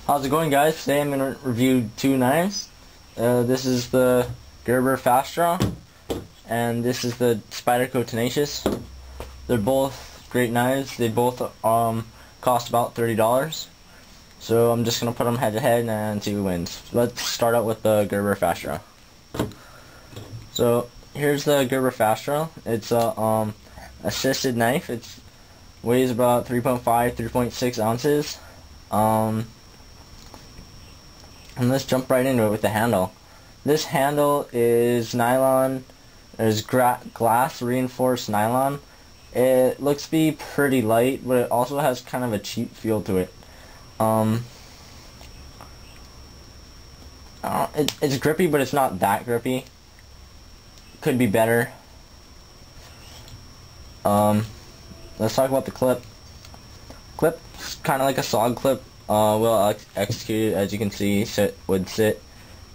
How's it going, guys? Today I'm going to review two knives. This is the Gerber Fast Draw, and this is the Spyderco Tenacious. They're both great knives. They both cost about $30. So I'm just going to put them head to head and see who wins. Let's start out with the Gerber Fast Draw. So here's the Gerber Fast Draw. It's a assisted knife. It weighs about 3.5, 3.6 ounces. And let's jump right into it with the handle. This handle is nylon. There's glass reinforced nylon. It looks to be pretty light, but it also has kind of a cheap feel to it. It's grippy, but it's not that grippy. Could be better. Let's talk about the clip. Clip's kind of like a solid clip. Well executed, as you can see, would sit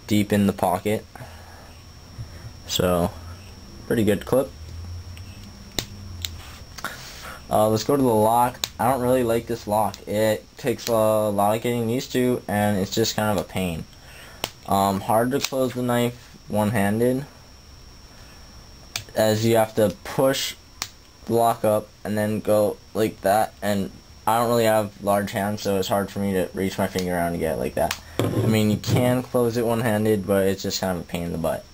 deep in the pocket. So, pretty good clip. Let's go to the lock. I don't really like this lock. It takes a lot of getting used to, and it's just kind of a pain. Hard to close the knife one-handed, as you have to push the lock up and then go like that, and I don't really have large hands, so it's hard for me to reach my finger around to get it like that. I mean, you can close it one-handed, but it's just kind of a pain in the butt.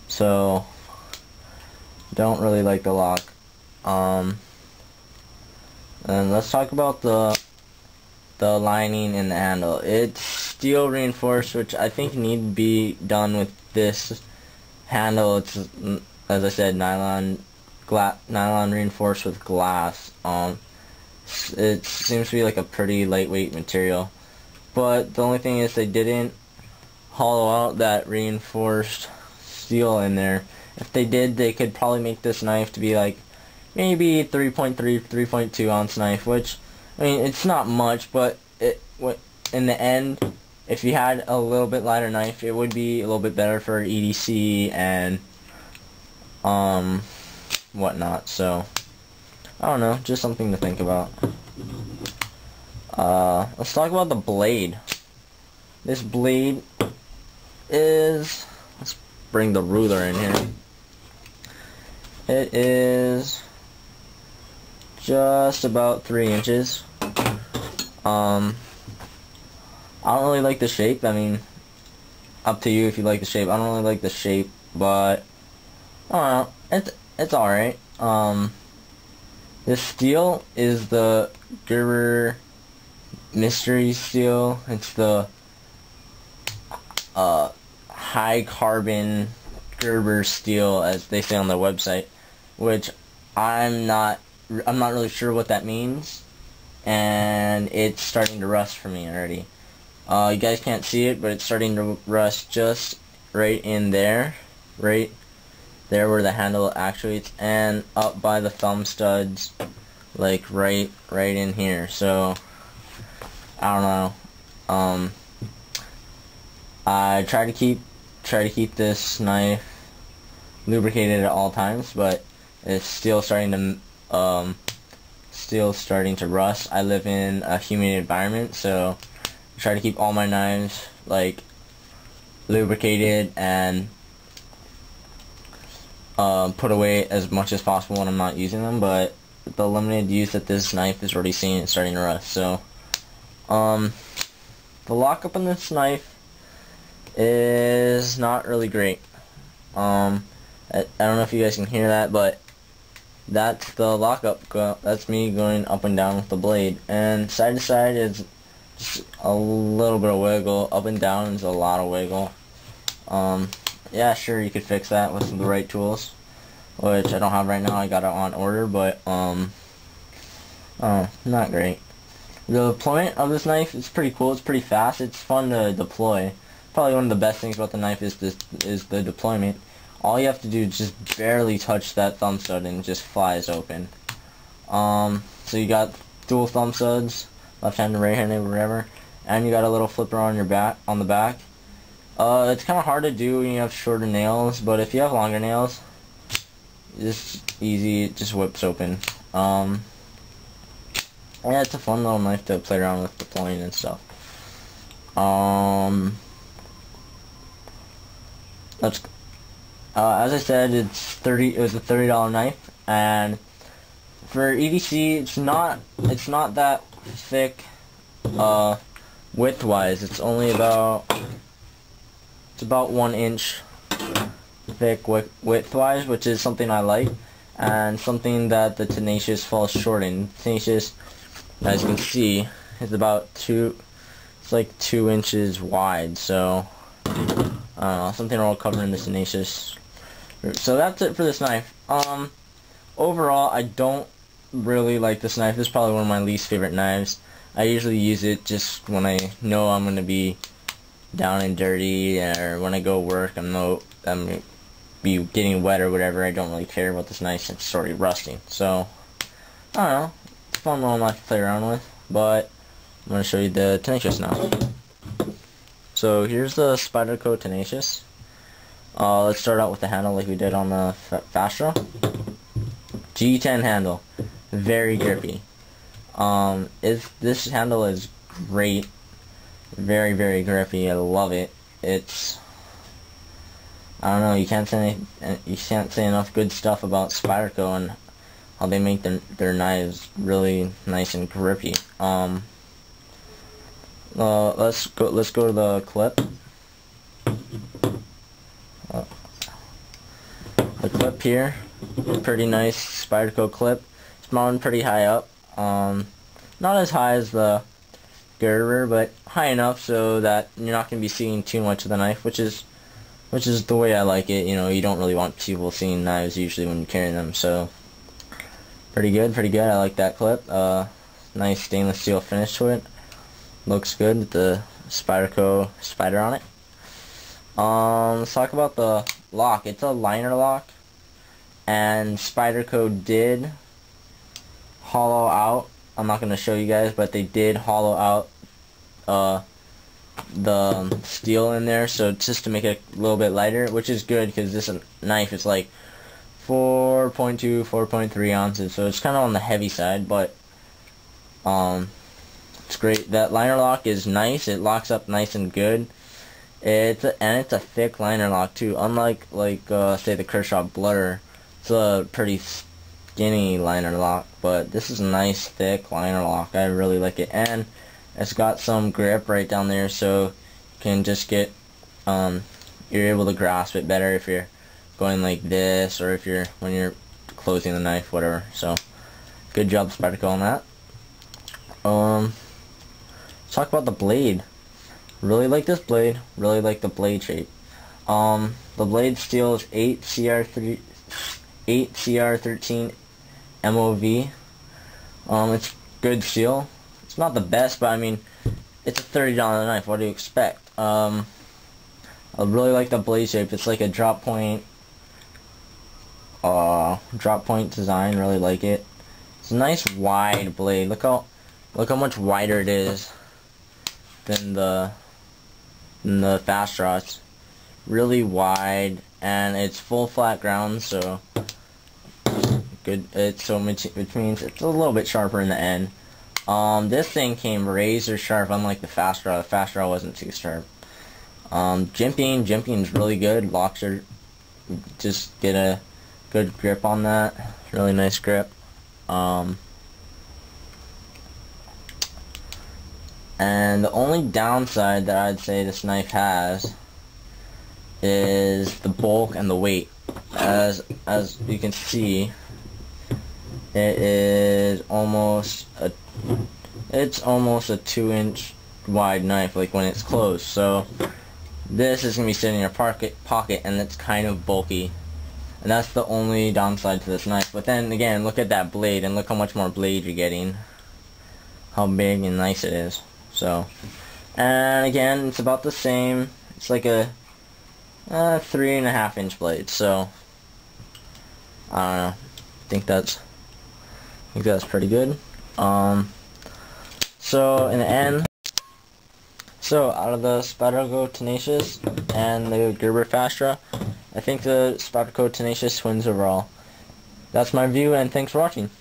So, don't really like the lock. And let's talk about the lining in the handle. It's steel reinforced, which I think need to be done with this handle. It's, as I said, nylon reinforced with glass. It seems to be like a pretty lightweight material, but the only thing is they didn't hollow out that reinforced steel in there. If they did, they could probably make this knife to be like maybe 3.3, 3.2 ounce knife, which, I mean, it's not much, but in the end, if you had a little bit lighter knife, it would be a little bit better for EDC and whatnot. So I don't know, just something to think about. Let's talk about the blade. This blade is, let's bring the ruler in here. It is just about 3 inches. I don't really like the shape. I mean, up to you if you like the shape. I don't really like the shape, but I don't know, it's alright. This steel is the Gerber Mystery Steel. It's the high carbon Gerber steel, as they say on their website, which I'm not really sure what that means, and it's starting to rust for me already. You guys can't see it, but it's starting to rust just right in there, right there where the handle actuates, and up by the thumb studs, like right in here. So I don't know. I try to keep this knife lubricated at all times, but it's still starting to rust. I live in a humid environment, so I try to keep all my knives like lubricated and put away as much as possible when I'm not using them, but the limited use that this knife is already seeing, it's starting to rust. So, the lockup on this knife is not really great. I don't know if you guys can hear that, but that's the lockup. That's me going up and down with the blade, and side to side is just a little bit of wiggle. Up and down is a lot of wiggle. Yeah, sure, you could fix that with the right tools, which I don't have right now. I got it on order, but not great. The deployment of this knife is pretty cool. It's pretty fast. It's fun to deploy. Probably one of the best things about the knife is the deployment. All you have to do is just barely touch that thumb stud and it just flies open. So you got dual thumb studs, left-handed, right-handed, whatever, and you got a little flipper on the back. It's kind of hard to do when you have shorter nails, but if you have longer nails, it's easy. It just whips open. Yeah, it's a fun little knife to play around with deploying and stuff. Let's. As I said, it's 30. It was a $30 knife, and for EDC, it's not that thick. Width-wise, it's about 1 inch thick width-wise, which is something I like, and something that the Tenacious falls short in. Tenacious, as you can see, is about it's like 2 inches wide, so I don't know, something I'll cover in the Tenacious. So that's it for this knife. Overall, I don't really like this knife. This is probably one of my least favorite knives. I usually use it just when I know I'm gonna be down and dirty, or when I go work, I'm gonna be getting wet or whatever. I don't really care about this knife since it's already rusting. So I don't know, it's a fun little knife to play around with. But I'm gonna show you the Tenacious now. So here's the Spyderco Tenacious. Let's start out with the handle like we did on the Fast Draw. G10 handle, very grippy. This handle is great, very, very grippy. I love it. It's, I don't know, you can't say enough good stuff about Spyderco and how they make their knives really nice and grippy. Let's go to the clip. The clip here, pretty nice Spyderco clip. It's mounted pretty high up. Not as high as the Gerber, but high enough so that you're not going to be seeing too much of the knife, which is the way I like it. You know, you don't really want people seeing knives usually when you're carrying them. So pretty good. I like that clip. Nice stainless steel finish to it. Looks good with the Spyderco spider on it. Let's talk about the lock. It's a liner lock, and Spyderco did hollow out. I'm not going to show you guys, but they did hollow out the steel in there, so just to make it a little bit lighter, which is good because this knife is like 4.2, 4.3 ounces, so it's kind of on the heavy side, but it's great. That liner lock is nice. It locks up nice and good. It's a thick liner lock too. Unlike say the Kershaw Blur, it's a pretty skinny liner lock, but this is a nice thick liner lock. I really like it, and it's got some grip right down there, so you can just get you're able to grasp it better if you're going like this, or if when you're closing the knife, whatever. So good job, Spyderco, on that. Let's talk about the blade. Really like this blade. Really like the blade shape. The blade steel is 8 CR13 MOV. It's good steel. It's not the best, but I mean, it's a $30 knife. What do you expect? I really like the blade shape. It's like a drop point design. Really like it. It's a nice wide blade. Look how much wider it is than the Fast Draw. It's really wide, and it's full flat ground, so good. Which means it's a little bit sharper in the end. This thing came razor sharp, unlike the Fast Draw. The Fast Draw wasn't too sharp. Jimping is really good. Locks are, just get a good grip on that. Really nice grip. And the only downside that I'd say this knife has is the bulk and the weight. As you can see, it is almost a 2-inch wide knife, like when it's closed. So this is gonna be sitting in your pocket, and it's kind of bulky. And that's the only downside to this knife. But then again, look at that blade, and look how much more blade you're getting. How big and nice it is. So, and again, it's about the same. It's like a 3.5-inch blade. So, I don't know. I think that's pretty good. So in the end, out of the Spyderco Tenacious and the Gerber Fast Draw, I think the Spyderco Tenacious wins overall. That's my view, and thanks for watching.